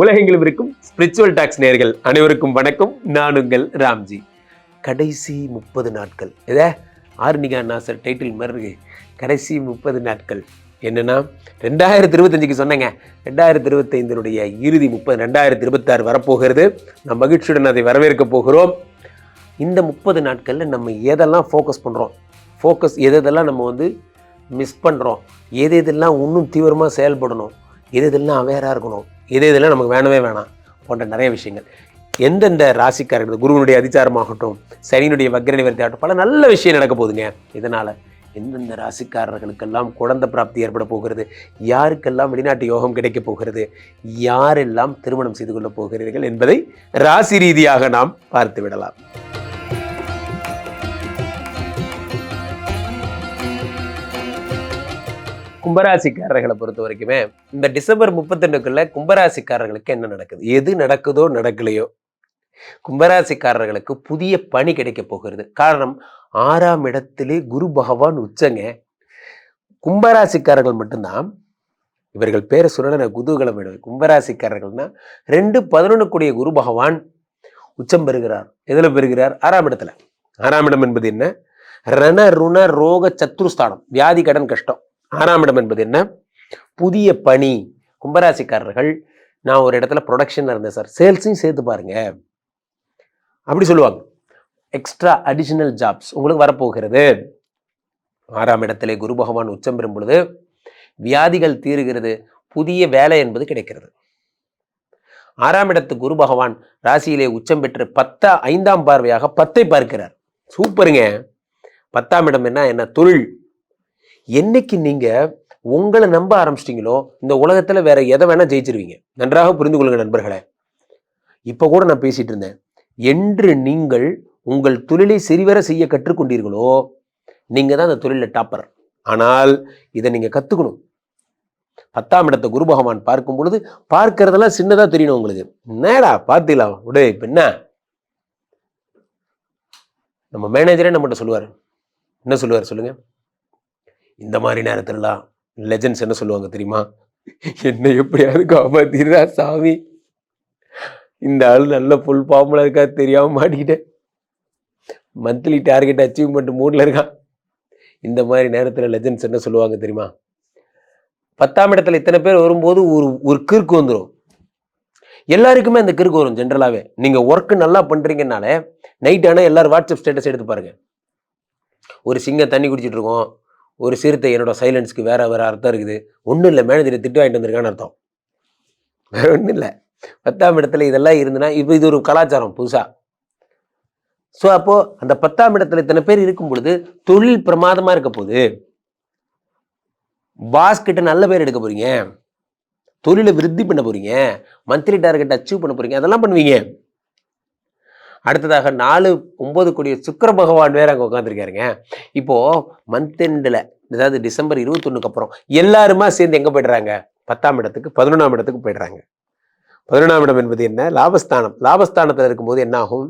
உலகெங்கிலும் இருக்கும் spiritual tax நேயர்கள் அனைவருக்கும் வணக்கம். நான் உங்கள் ராம்ஜி. கடைசி 30 நாட்கள் ஆர்னிகா நாசர் டைட்டில் மாதிரி கடைசி 30 நாட்கள் என்னன்னா 2025க்கு சொன்னேங்க. 2025 இறுதி 2026 வரப்போகிறது. நாம் மகிழ்ச்சியுடன் அதை வரவேற்க போகிறோம். இந்த 30 நாட்களில் நம்ம எதெல்லாம் ஃபோக்கஸ் பண்ணுறோம், எதெல்லாம் நம்ம மிஸ் பண்ணுறோம், எதெல்லாம் இன்னும் தீவிரமாக செயல்படணும், எதெல்லாம் அவேராக இருக்கணும், இதெல்லாம் நமக்கு வேணவே வேணாம் போன்ற நிறைய விஷயங்கள் எந்தெந்த ராசிக்காரர்கள், குருவனுடைய அதிச்சாரமாகட்டும், சனியினுடைய வக்ர நிவர்த்தி ஆகட்டும், பல நல்ல விஷயம் நடக்க போகுதுங்க. இதனால் எந்தெந்த ராசிக்காரர்களுக்கெல்லாம் குழந்தை பிராப்தி ஏற்பட போகிறது, யாருக்கெல்லாம் வெளிநாட்டு யோகம் கிடைக்க போகிறது, யாரெல்லாம் திருமணம் செய்து கொள்ளப் போகிறீர்கள் என்பதை ராசி ரீதியாக நாம் பார்த்து விடலாம். கும்பராசிக்காரர்களை பொறுத்த வரைக்குமே இந்த டிசம்பர் 31க்குள்ள கும்பராசிக்காரர்களுக்கு என்ன நடக்குது, எது நடக்குதோ நடக்கலையோ, கும்பராசிக்காரர்களுக்கு புதிய பணி கிடைக்க போகிறது. காரணம், 6ஆம் இடத்திலே குரு பகவான் உச்சங்க. கும்பராசிக்காரர்கள் மட்டும்தான், இவர்கள் பேரை சொல்ல குதூகலம் வேணும். கும்பராசிக்காரர்கள்னா 2-11 கூடிய குரு பகவான் உச்சம் பெறுகிறார். எதுல பெறுகிறார்? 6ஆம் இடத்துல. 6ஆம் இடம் என்பது என்ன? ரண ருண ரோக சத்ருஸ்தானம், வியாதி கடன் கஷ்டம். 6ஆம் இடம் என்பது என்ன? புதிய பணி. கும்பராசிக்காரர்கள், நான் ஒரு இடத்துல ப்ரொடக்ஷன்ல இருந்தேன் சார், சேல்ஸையும் சேர்த்து பாருங்க அப்படி சொல்லுவாங்க. எக்ஸ்ட்ரா அடிஷனல் ஜாப்ஸ் உங்களுக்கு வரப்போகிறது. 6ஆம் இடத்திலே குரு பகவான் உச்சம் பெறும் பொழுது வியாதிகள் தீருகிறது, புதிய வேலை என்பது கிடைக்கிறது. 6ஆம் இடத்து குரு பகவான் ராசியிலே உச்சம் பெற்று 5ஆம் பார்வையாக 10ஐ பார்க்கிறார். சூப்பருங்க. 10ஆம் இடம் என்ன? தொழில். என்னைக்கு நீங்க உங்களை நம்ப ஆரம்பிச்சிட்டீங்களோ இந்த உலகத்துல வேற எதை வேணா ஜெயிச்சிருவீங்க. நன்றாக புரிந்து கொள்ளுங்க நண்பர்களே. இப்ப கூட நான் பேசிட்டு இருந்தேன், என்று நீங்கள் உங்கள் தொழிலை சரிவர செய்ய கற்றுக்கொண்டீர்களோ நீங்க தான் அந்த தொழில டாப்பர். ஆனால் இதை நீங்க கத்துக்கணும். 10ஆம் இடத்தை குரு பகவான் பார்க்கும் பொழுது பார்க்கறதெல்லாம் சின்னதா தெரியணும் உங்களுக்கு. என்னடா பார்த்துக்கலாம் உடே, இப்ப என்ன நம்ம மேனேஜரே நம்மகிட்ட சொல்லுவாரு. என்ன சொல்லுவார் சொல்லுங்க? இந்த மாதிரி நேரத்திலலாம் லெஜெண்ட்ஸ் என்ன சொல்லுவாங்க தெரியுமா? என்ன எப்படியாவது காப்பாத்திடுறா சாமி, இந்த ஆள் நல்ல ஃபுல் ஃபார்முலா இருக்கா தெரியாம மாட்டிக்கிட்டேன், மந்த்லி டார்கெட் அச்சீவ்மெண்ட் மூட்ல இருக்கான். இந்த மாதிரி நேரத்தில் லெஜெண்ட்ஸ் என்ன சொல்லுவாங்க தெரியுமா? 10ஆம் இடத்துல இத்தனை பேர் வரும்போது ஒரு கிறுக்கு வந்துடும். எல்லாருக்குமே அந்த கிறுக்கு வரும். ஜென்ரலாகவே நீங்க ஒர்க் நல்லா பண்றீங்கனால நைட் ஆனால் எல்லாரும் வாட்ஸ்அப் ஸ்டேட்டஸ் எடுத்து பாருங்க. ஒரு சிங்கம் தண்ணி குடிச்சிட்டு இருக்கோம், ஒரு சிறுத்தை என்னோட சைலன்ஸ்க்கு வேற அர்த்தம் இருக்குது. ஒன்றும் இல்லை, மேனேஜரை திட்டு வாங்கிட்டு வந்திருக்கான்னு அர்த்தம், வேற ஒன்றும் இல்லை. 10ஆம் இடத்துல இதெல்லாம் இருந்துன்னா இப்போ இது ஒரு கலாச்சாரம் புதுசா. ஸோ அப்போ அந்த 10ஆம் இடத்துல இத்தனை பேர் இருக்கும் பொழுது தொழில் பிரமாதமா இருக்க போகுது. பாஸ் கிட்ட நல்ல பேர் எடுக்க போறீங்க, தொழிலை விருத்தி பண்ண போறீங்க, மந்த்லி டார்கெட் அச்சீவ் பண்ண போறீங்க, அதெல்லாம் பண்ணுவீங்க. அடுத்ததாக 4-9 கூடிய சுக்கிர பகவான் வேற அங்கே உட்காந்துருக்காருங்க. இப்போ மந்த் எண்டில், அதாவது டிசம்பர் 21க்கு அப்புறம் எல்லாருமா சேர்ந்து எங்க போயிடுறாங்க? 10ஆம் இடத்துக்கு, 11ஆம் இடத்துக்கு போயிடுறாங்க. 11ஆம் இடம் என்பது என்ன? லாபஸ்தானம். லாபஸ்தானத்தில் இருக்கும்போது என்ன ஆகும்?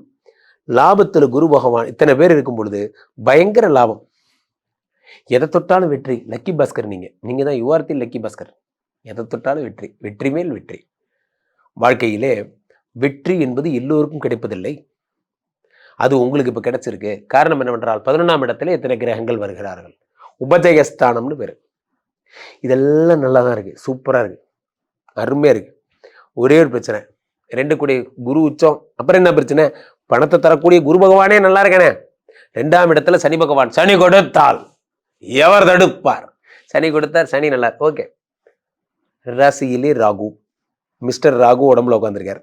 லாபத்தில் குரு பகவான் இத்தனை பேர் இருக்கும் பொழுது பயங்கர லாபம். எதை தொட்டாலும் வெற்றி. லக்கி பாஸ்கர் நீங்க தான் யுவார்த்தி லக்கி பாஸ்கர். எதை தொட்டாலும் வெற்றி, வெற்றி மேல் வெற்றி. வாழ்க்கையிலே வெற்றி என்பது எல்லோருக்கும் கிடைப்பதில்லை. அது உங்களுக்கு இப்ப கிடைச்சிருக்கு. காரணம் என்னவென்றால் 11ஆம் இடத்துல எத்தனை கிரகங்கள் வருகிறார்கள். உபஜயஸ்தானம்னு பேரு. இதெல்லாம் நல்லா தான் இருக்கு, சூப்பரா இருக்கு, அருமையா இருக்கு. ஒரே ஒரு பிரச்சனை, 2 கூடிய குரு உச்சம். அப்புறம் என்ன பிரச்சனை? பணத்தை தரக்கூடிய குரு பகவானே நல்லா இருக்கானே. 2ஆம் இடத்துல சனி பகவான். சனி கொடுத்தால் எவர் தடுப்பார்? சனி கொடுத்தார், சனி நல்லா. ஓகே. ராசியிலே ராகு, மிஸ்டர் ராகு உடம்புல உட்காந்துருக்காரு.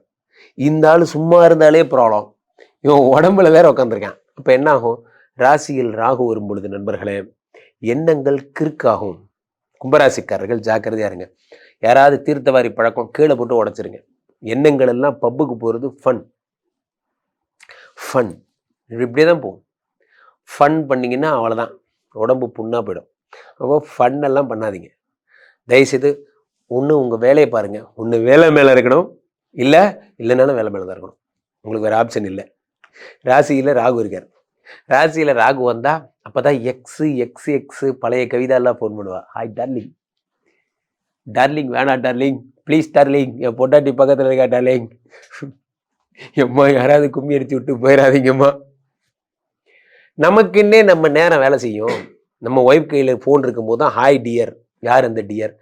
இந்த ஆள் சும்மா இருந்தாலே ப்ராப்ளம், இவன் உடம்புல வேற உட்காந்துருக்கான். அப்ப என்ன ஆகும்? ராசியில் ராகு வரும் பொழுது நண்பர்களே எண்ணங்கள் கிறுக்காகும். கும்பராசிக்காரர்கள் ஜாக்கிரதையா இருங்க. யாராவது தீர்த்தவாரி பழக்கம் கீழே போட்டு உடைச்சிருங்க. எண்ணங்கள் எல்லாம் பப்புக்கு போறது ஃபன். இப்படியே தான் போகும். ஃபன் பண்ணீங்கன்னா அவ்வளோதான், உடம்பு புண்ணா போயிடும். அப்போ ஃபன் எல்லாம் பண்ணாதீங்க தயவுசெய்து. ஒன்று உங்க வேலையை பாருங்க, ஒன்று வேலை மேல இருக்கணும், இல்லைனாலும் வேலை மேல தான் இருக்கணும். உங்களுக்கு வேற ஆப்ஷன் இல்லை. ராசியில ராகு இருக்கார். ராசியில ராகு வந்தா அப்பதான் எக்ஸ் பழைய கவிதா எல்லாம் ஃபோன் பண்ணுவா. ஹாய் டார்லிங், டார்லிங் வேணா டார்லிங், ப்ளீஸ் டார்லிங், என் பொண்டாட்டி பக்கத்தில் இருக்கா டார்லிங், எம்மா யாராவது கும்மி அடிச்சு விட்டு போயிடாதீங்கம்மா. நமக்குன்னே நம்ம நேரம் வேலை செய்யும். நம்ம ஒய்ஃப் கையில் ஃபோன் இருக்கும்போது தான் ஹாய் டியர், யார் அந்த டியர்,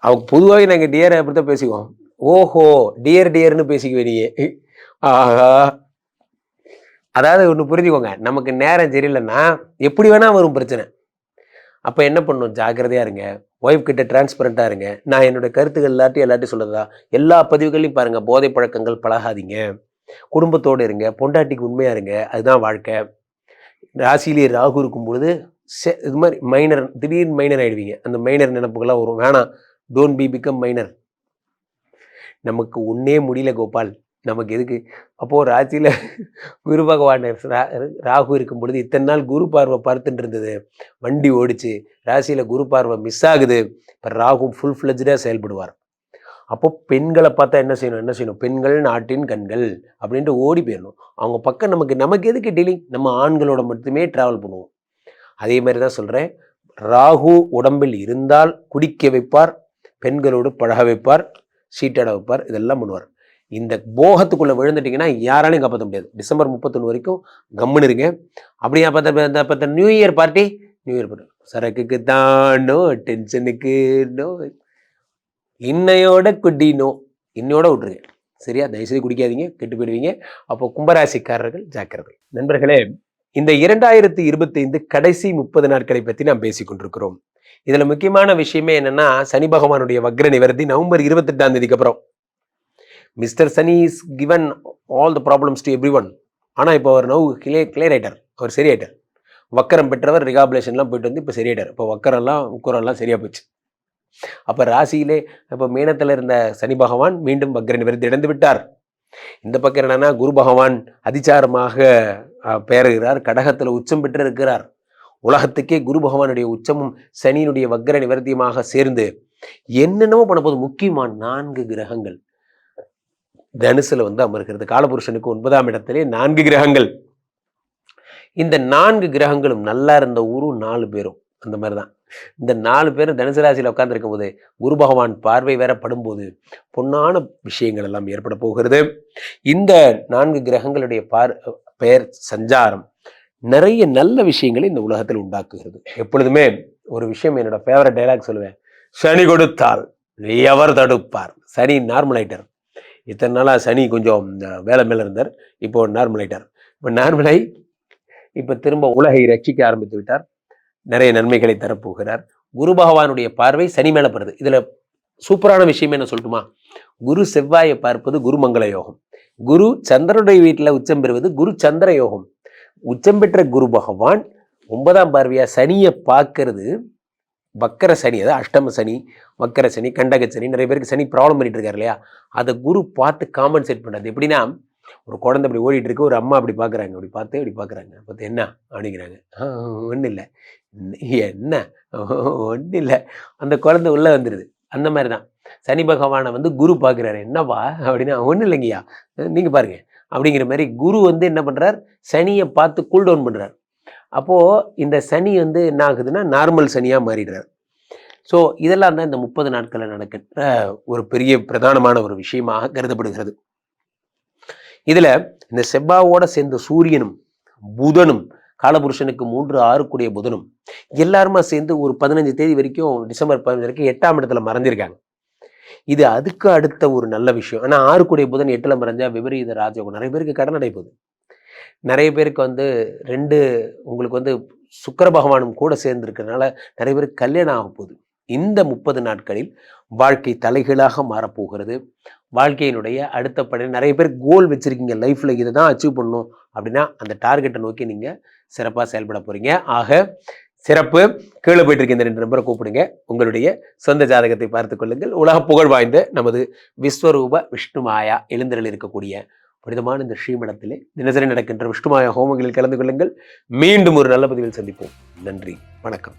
அவங்க பொதுவாகவே நாங்கள் டியரை அப்படித்தான் பேசிக்குவோம். ஓஹோ டியர் டியர்னு பேசிக்குவே நீ. ஆஹா, அதாவது ஒன்று புரிஞ்சுக்கோங்க, நமக்கு நேரம் சரியில்லைன்னா எப்படி வேணா வரும் பிரச்சனை. அப்போ என்ன பண்ணணும், ஜாக்கிரதையாக இருங்க, ஒய்ஃப் கிட்ட டிரான்ஸ்பரண்ட்டாக இருங்க. நான் என்னுடைய கருத்துக்கள் எல்லாத்தையும் சொல்லுறதா, எல்லா பதிவுகளையும் பாருங்கள். போதை பழக்கங்கள் பழகாதீங்க, குடும்பத்தோடு இருங்க, பொண்டாட்டிக்கு உண்மையாக இருங்க, அதுதான் வாழ்க்கை. ராசியிலே ராகு இருக்கும் பொழுது இது மாதிரி மைனர், திடீர்னு மைனர் ஆகிடுவீங்க. அந்த மைனர் நினைப்புகள்லாம் வரும். வேணாம், டோன்ட் பி பிகம் மைனர். நமக்கு ஒன்றே முடியல கோபால், நமக்கு எதுக்கு? அப்போது ராசியில் குரு பகவான் ராகு இருக்கும் பொழுது இத்தனை நாள் குரு பார்வை பார்த்துட்டு இருந்தது, வண்டி ஓடிச்சு, ராசியில் குரு பார்வை மிஸ் ஆகுது. இப்போ ராகு ஃபுல் ஃப்ளெஜ்டாக செயல்படுவார். அப்போ பெண்களை பார்த்தா என்ன செய்யணும், பெண்கள் நாட்டின் கண்கள் அப்படின்ட்டு ஓடி போயிடணும். அவங்க பக்கம் நமக்கு எதுக்கு டீலிங்? நம்ம ஆண்களோட மட்டுமே ட்ராவல் பண்ணுவோம். அதே மாதிரி தான் சொல்கிறேன், ராகு உடம்பில் இருந்தால் குடிக்க வைப்பார், பெண்களோடு பழக வைப்பார், சீட்டாட வைப்பார், இதெல்லாம் பண்ணுவார். இந்த போகத்துக்குள்ளே விழுந்துட்டிங்கன்னா யாராலையும் காப்பாற்ற முடியாது. டிசம்பர் 31 வரைக்கும் கம்முன்னு இருங்க. அப்படியே பார்த்தா நியூ இயர் பார்ட்டி சரக்குக்கு தான் நோ, டென்ஷனுக்கு நோ, இன்னையோட குடினோ, இன்னையோட விட்டுருங்க சரியா. தயவுசெய்து குடிக்காதீங்க, கெட்டு போயிடுவீங்க. அப்போ கும்பராசிக்காரர்கள் ஜாக்கிரதை. நண்பர்களே, இந்த 2025 கடைசி 30 நாட்களை பற்றி நாம் பேசி கொண்டிருக்கிறோம். இதில் முக்கியமான விஷயமே என்னன்னா, சனி பகவானுடைய வக்ர நிவர்த்தி நவம்பர் 28ஆம் தேதிக்கு அப்புறம். Mister Shani is given all the problems to every one. ஆனால் இப்போ அவர் நவ் கிளியர் ஆயிட்டார், அவர் சரியாயிட்டார். வக்கரம் பெற்றவர் ரிகாபுலேஷன்லாம் போயிட்டு வந்து இப்போ சரியாயிட்டார். இப்போ வக்கரெல்லாம் உக்கரெல்லாம் சரியாக போச்சு. அப்போ ராசியிலே இப்போ மீனத்தில் இருந்த சனி பகவான் மீண்டும் வக்ர நிவர்த்தி அடைந்து விட்டார். இந்த பக்கம் என்னன்னா, குரு பகவான் அதிசாரமாக பெயர்கிறார், கடகத்தில் உச்சம் பெற்று இருக்கிறார். உலகத்துக்கே குரு பகவானுடைய உச்சமும் சனியினுடைய வக்ர நிவர்த்தியமாக சேர்ந்து என்னென்னமோ பண்ண போது முக்கியமான 4 கிரகங்கள் தனுசுல வந்து அமர்கிறது. காலபுருஷனுக்கு 9ஆம் இடத்திலே 4 கிரகங்கள். இந்த 4 கிரகங்களும் நல்லா இருந்த ஊரு 4 பேரும் அந்த மாதிரி தான். இந்த 4 பேரும் தனுசு ராசியில் உட்கார்ந்துருக்கும் போது குரு பகவான் பார்வை வேற படும்போது பொன்னான விஷயங்கள் எல்லாம் ஏற்பட போகிறது. இந்த 4 கிரகங்களுடைய பெயர் சஞ்சாரம் நிறைய நல்ல விஷயங்களை இந்த உலகத்தில் உண்டாக்குகிறது. எப்பொழுதுமே ஒரு விஷயம், என்னோட ஃபேவரட் டைலாக் சொல்லுவேன், சனி கொடுத்தால் எவர் தடுப்பார். சனி நார்மல் ஆயிட்டார். இத்தனை நாளாக சனி கொஞ்சம் வேலை மேலே இருந்தார், இப்போ நார்மல் ஆயிட்டார். இப்போ நார்மலாகி இப்போ திரும்ப உலகை ரட்சிக்க ஆரம்பித்து விட்டார். நிறைய நன்மைகளை தரப்போகிறார். குரு பகவானுடைய பார்வை சனி மேலே படுது. இதில் சூப்பரான விஷயம் என்ன சொல்லட்டுமா? குரு செவ்வாயை பார்ப்பது குரு மங்கள யோகம். குரு சந்திரனுடைய வீட்டில் உச்சம் பெறுவது குரு சந்திர யோகம். உச்சம் பெற்ற குரு பகவான் 9ஆம் பார்வையா சனியை பார்க்கறது வக்கர சனி, அதாவது அஷ்டம சனி, வக்கர சனி, கண்டக சனி, நிறைய பேருக்கு சனி ப்ராப்ளம் பண்ணிட்டு இருக்காரு இல்லையா, அதை குரு பார்த்து காம்பன்சேட் பண்ணுறது. எப்படின்னா, ஒரு குழந்தை அப்படி ஓடிட்டு இருக்கு, ஒரு அம்மா அப்படி பார்க்குறாங்க, அப்படி பார்த்து என்ன அப்படிங்கிறாங்க. ஒன்றும் இல்லை, என்ன ஒன்றும் இல்லை, அந்த குழந்தை உள்ளே வந்துடுது. அந்த மாதிரி தான் சனி பகவானை வந்து குரு பார்க்குறாரு. என்னவா அப்படின்னா, ஒன்றும் இல்லைங்கய்யா, நீங்கள் பாருங்க அப்படிங்கிற மாதிரி குரு வந்து என்ன பண்ணுறார், சனியை பார்த்து கூல் டவுன் பண்ணுறார். அப்போது இந்த சனி வந்து என்ன ஆகுதுன்னா நார்மல் சனியாக மாறிடுறார். ஸோ இதெல்லாம் தான் இந்த 30 நாட்களில் நடக்கின்ற ஒரு பெரிய பிரதானமான ஒரு விஷயமாக கருதப்படுகிறது. இதில் இந்த செவ்வாயோட சேர்ந்த சூரியனும் புதனும், காலபுருஷனுக்கு 3, 6 கூடிய புதனும் எல்லாருமா சேர்ந்து ஒரு 15 தேதி வரைக்கும், டிசம்பர் 15 வரைக்கும் 8ஆம் இடத்துல மறைஞ்சிருக்காங்க. இது அதுக்கு அடுத்த ஒரு நல்ல விஷயம். ஆனால் 6 கூடிய புதன் 8ல் மறைஞ்சா விபரீத ராஜயோகம். நிறைய பேருக்கு கடன் அடைப்போகுது. நிறைய பேருக்கு வந்து உங்களுக்கு வந்து சுக்கிர பகவானும் கூட சேர்ந்துருக்கிறதுனால நிறைய பேருக்கு கல்யாணம் ஆக போகுது. இந்த 30 நாட்களில் வாழ்க்கை தலைகீழாக மாறப்போகிறது. வாழ்க்கையினுடைய அடுத்த படி நிறைய பேர் கோல் வச்சுருக்கீங்க, லைஃப்பில் இதை தான் அச்சீவ் பண்ணணும் அப்படின்னா அந்த டார்கெட்டை நோக்கி நீங்கள் சிறப்பாக செயல்பட போகிறீங்க. ஆக சிறப்பு. கீழே போயிட்டு இருக்க இந்த 2 நம்பரை கூப்பிடுங்க, உங்களுடைய சொந்த ஜாதகத்தை பார்த்து கொள்ளுங்கள். உலக புகழ் வாய்ந்த நமது விஸ்வரூப விஷ்ணுமாயா எழுந்தருள் இருக்கக்கூடிய புனிதமான இந்த ஸ்ரீமடத்திலே தினசரி நடக்கின்ற விஷ்ணுமாயா ஹோமங்களில் கலந்து கொள்ளுங்கள். மீண்டும் ஒரு நல்ல பதிவில் சந்திப்போம். நன்றி, வணக்கம்.